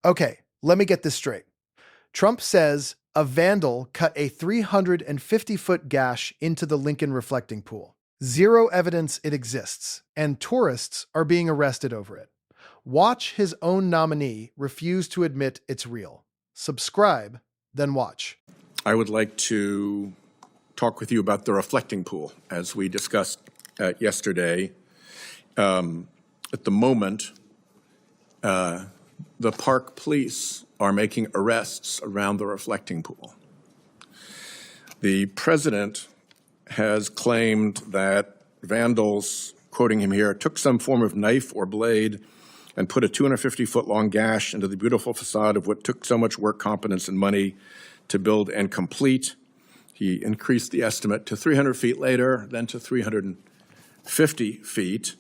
Okay, let me get this straight. Trump says a vandal cut a 350-foot gash into the Lincoln reflecting pool. Zero evidence it exists, and tourists are being arrested over it. Watch his own nominee refuse to admit it's real. Subscribe, then watch. I would like to talk with you about the reflecting pool, as we discussed yesterday. At the moment, the park police are making arrests around the reflecting pool. The president has claimed that vandals, quoting him here, took some form of knife or blade and put a 250-foot-long gash into the beautiful facade of what took so much work, competence, and money to build and complete. He increased the estimate to 300 feet later, then to 350 feet,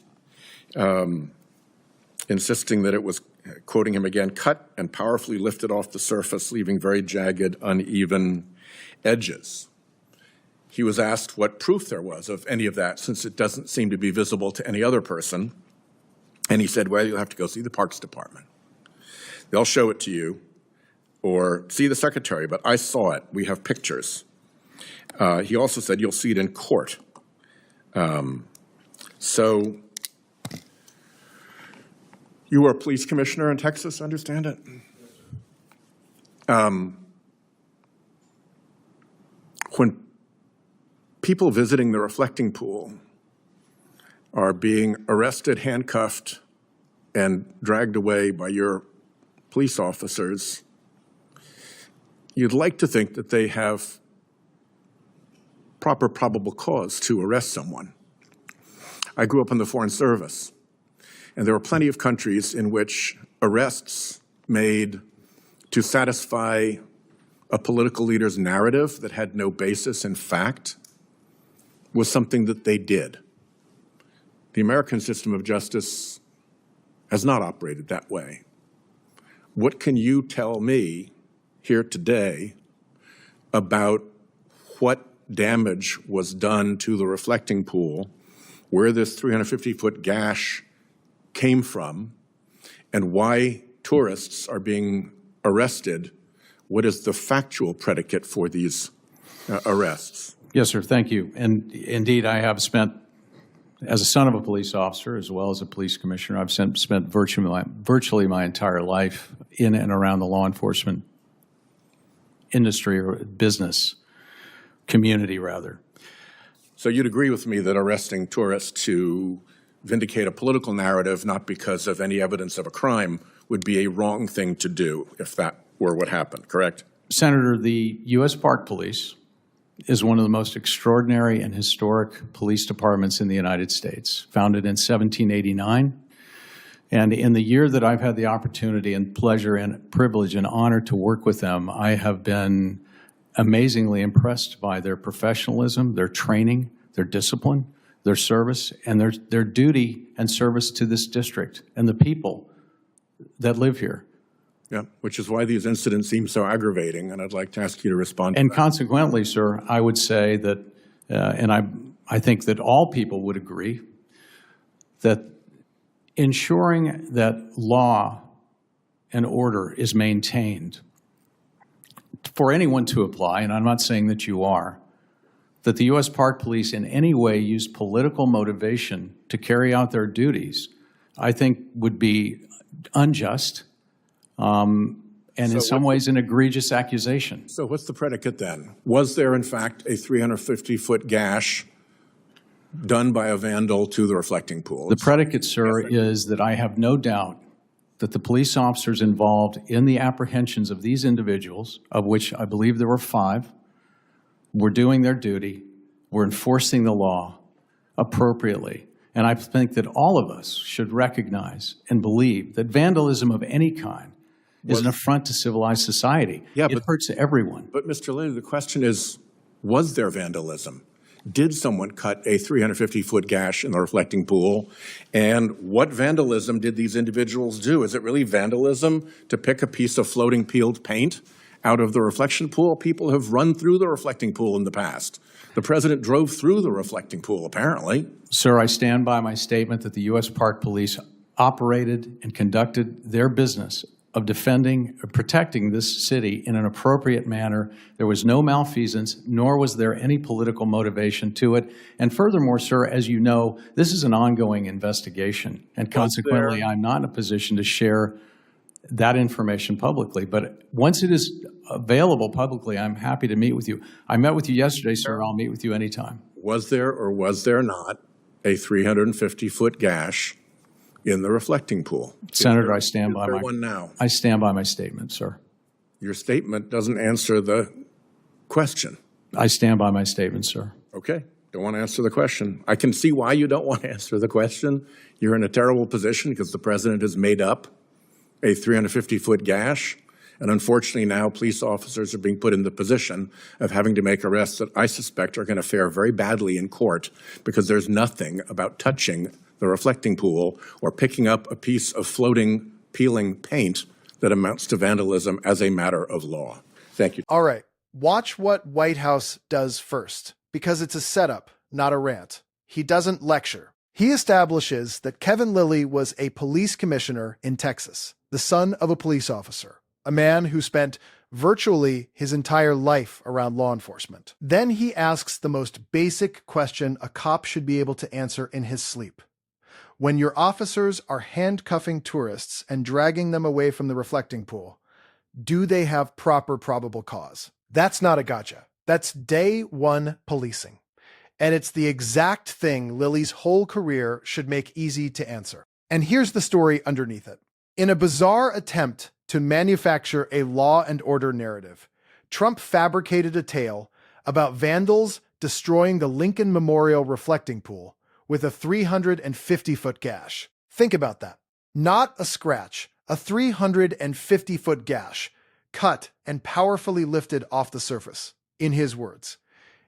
insisting that it was, quoting him again, cut and powerfully lifted off the surface, leaving very jagged, uneven edges. He was asked what proof there was of any of that, since it doesn't seem to be visible to any other person. And he said, well, you'll have to go see the Parks Department. They'll show it to you, or see the secretary, but I saw it. We have pictures. He also said you'll see it in court. So you were a police commissioner in Texas, understand it? When people visiting the reflecting pool are being arrested, handcuffed, and dragged away by your police officers, you'd like to think that they have proper probable cause to arrest someone. I grew up in the Foreign Service, and there were plenty of countries in which arrests made to satisfy a political leader's narrative that had no basis in fact was something that they did. The American system of justice has not operated that way. What can you tell me here today about what damage was done to the reflecting pool, where this 350-foot gash came from, and why tourists are being arrested? What is the factual predicate for these arrests? Yes, sir. Thank you. And indeed, I have spent, as a son of a police officer as well as a police commissioner, I've spent virtually my entire life in and around the law enforcement industry, or business community, rather. So you'd agree with me that arresting tourists to vindicate a political narrative, not because of any evidence of a crime, would be a wrong thing to do if that were what happened, correct? Senator, the U.S. Park Police is one of the most extraordinary and historic police departments in the United States, founded in 1789. And in the year that I've had the opportunity and pleasure and privilege and honor to work with them, I have been amazingly impressed by their professionalism, their training, their discipline, their service, and their duty and service to this district and the people that live here. Yeah, which is why these incidents seem so aggravating, and I'd like to ask you to respond to And that. consequently, sir, I would say that, and I think that all people would agree, that ensuring that law and order is maintained for anyone to apply, and I'm not saying that you are, that the U.S. Park Police in any way use political motivation to carry out their duties, I think would be unjust, and in some ways an egregious accusation. So what's the predicate then? Was there, in fact, a 350-foot gash done by a vandal to the reflecting pool? The predicate, sir, is that I have no doubt that the police officers involved in the apprehensions of these individuals, of which I believe there were 5, were doing their duty, were enforcing the law appropriately. And I think that all of us should recognize and believe that vandalism of any kind is an affront to civilized society. Yeah, it hurts everyone. But Mr. Liddy, the question is, was there vandalism? Did someone cut a 350-foot gash in the reflecting pool? And what vandalism did these individuals do? Is it really vandalism to pick a piece of floating peeled paint out of the reflection pool? People have run through the reflecting pool in the past. The president drove through the reflecting pool, apparently. Sir, I stand by my statement that the U.S. Park Police operated and conducted their business of protecting this city in an appropriate manner. There was no malfeasance, nor was there any political motivation to it. And furthermore, sir, as you know, this is an ongoing investigation, and consequently, I'm not in a position to share that information publicly. But once it is available publicly, I'm happy to meet with you. I met with you yesterday, sir. I'll meet with you anytime. Was there or was there not a 350-foot gash in the reflecting pool? Senator, I stand by one now? I stand by my statement, sir. Your statement doesn't answer the question. I stand by my statement, sir. Okay, don't want to answer the question. I can see why you don't want to answer the question. You're in a terrible position because the president has made up a 350-foot gash. And unfortunately now police officers are being put in the position of having to make arrests that I suspect are going to fare very badly in court because there's nothing about touching the reflecting pool or picking up a piece of floating, peeling paint that amounts to vandalism as a matter of law. Thank you. All right, watch what Whitehouse does first, because it's a setup, not a rant. He doesn't lecture. He establishes that Kevin Lilly was a police commissioner in Texas, the son of a police officer, a man who spent virtually his entire life around law enforcement. Then he asks the most basic question a cop should be able to answer in his sleep. When your officers are handcuffing tourists and dragging them away from the reflecting pool, do they have proper probable cause? That's not a gotcha. That's day one policing. And it's the exact thing Lilly's whole career should make easy to answer. And here's the story underneath it. In a bizarre attempt to manufacture a law and order narrative, Trump fabricated a tale about vandals destroying the Lincoln Memorial reflecting pool with a 350-foot gash. Think about that. Not a scratch, a 350-foot gash, cut and powerfully lifted off the surface, in his words.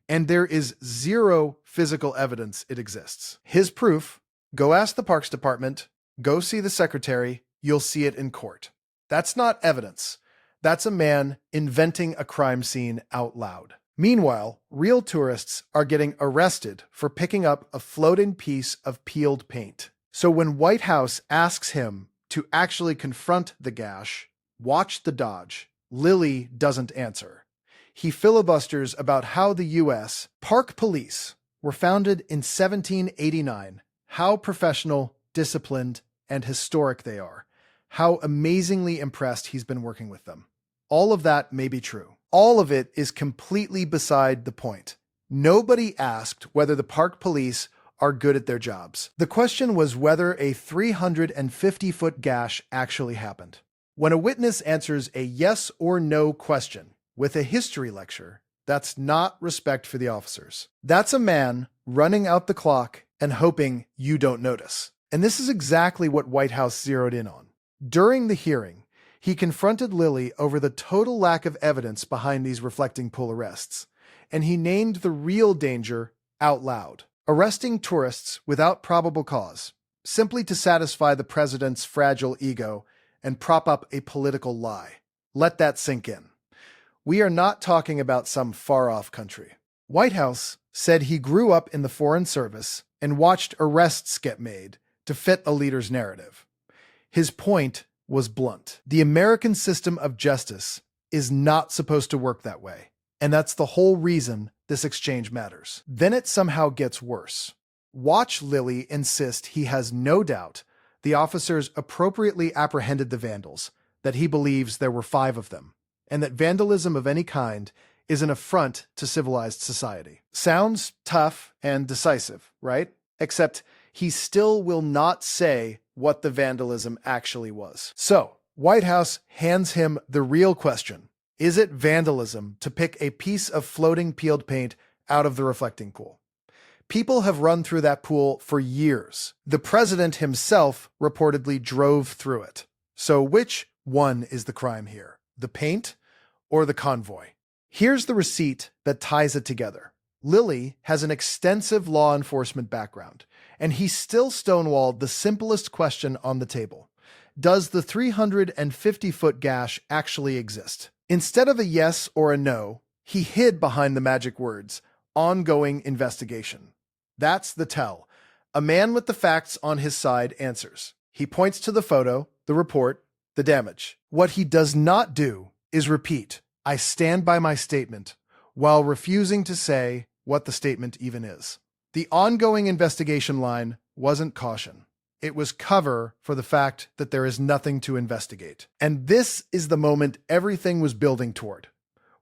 And there is zero physical evidence it exists. His proof: go ask the Parks Department, go see the secretary, you'll see it in court. That's not evidence. That's a man inventing a crime scene out loud. Meanwhile, real tourists are getting arrested for picking up a floating piece of peeled paint. So when Whitehouse asks him to actually confront the gash, watch the dodge, Lilly doesn't answer. He filibusters about how the U.S. Park Police were founded in 1789, how professional, disciplined, and historic they are, how amazingly impressed he's been working with them. All of that may be true. All of it is completely beside the point. Nobody asked whether the Park Police are good at their jobs. The question was whether a 350-foot gash actually happened. When a witness answers a yes or no question with a history lecture, that's not respect for the officers. That's a man running out the clock and hoping you don't notice. And this is exactly what Whitehouse zeroed in on. During the hearing, he confronted Lilly over the total lack of evidence behind these reflecting pool arrests, and he named the real danger out loud: arresting tourists without probable cause, simply to satisfy the president's fragile ego and prop up a political lie. Let that sink in. We are not talking about some far-off country. Whitehouse said he grew up in the Foreign Service and watched arrests get made to fit a leader's narrative. His point was blunt. The American system of justice is not supposed to work that way, and that's the whole reason this exchange matters. Then it somehow gets worse. Watch Lilly insist he has no doubt the officers appropriately apprehended the vandals, that he believes there were 5 of them, and that vandalism of any kind is an affront to civilized society. Sounds tough and decisive, right? Except he still will not say what the vandalism actually was. So, Whitehouse hands him the real question. Is it vandalism to pick a piece of floating peeled paint out of the reflecting pool? People have run through that pool for years. The president himself reportedly drove through it. So which one is the crime here? The paint or the convoy? Here's the receipt that ties it together. Lilly has an extensive law enforcement background, and he still stonewalled the simplest question on the table. Does the 350-foot gash actually exist? Instead of a yes or a no, he hid behind the magic words, ongoing investigation. That's the tell. A man with the facts on his side answers. He points to the photo, the report, the damage. What he does not do is repeat, "I stand by my statement," while refusing to say what the statement even is. The ongoing investigation line wasn't caution. It was cover for the fact that there is nothing to investigate. And this is the moment everything was building toward.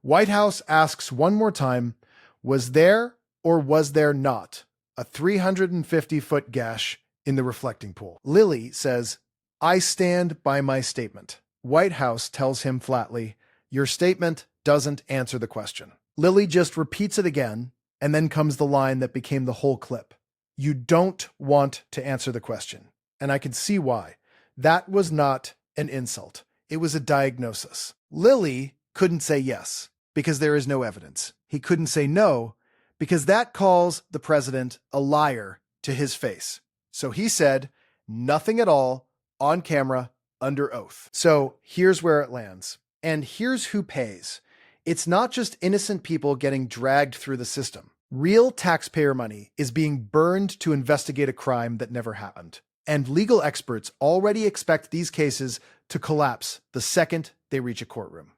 Whitehouse asks one more time, was there or was there not a 350-foot gash in the reflecting pool? Lilly says, "I stand by my statement." Whitehouse tells him flatly, "Your statement doesn't answer the question." Lilly just repeats it again, and then comes the line that became the whole clip. "You don't want to answer the question." And I can see why. That was not an insult. It was a diagnosis. Lilly couldn't say yes because there is no evidence. He couldn't say no because that calls the president a liar to his face. So he said nothing at all on camera under oath. So here's where it lands. And here's who pays. It's not just innocent people getting dragged through the system. Real taxpayer money is being burned to investigate a crime that never happened. And legal experts already expect these cases to collapse the second they reach a courtroom.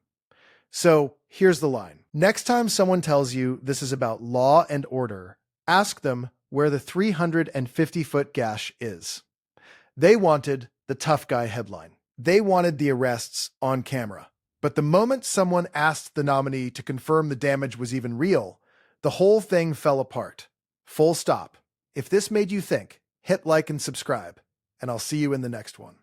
So here's the line. Next time someone tells you this is about law and order, ask them where the 350-foot gash is. They wanted the tough guy headline. They wanted the arrests on camera. But the moment someone asked the nominee to confirm the damage was even real, the whole thing fell apart. Full stop. If this made you think, hit like and subscribe, and I'll see you in the next one.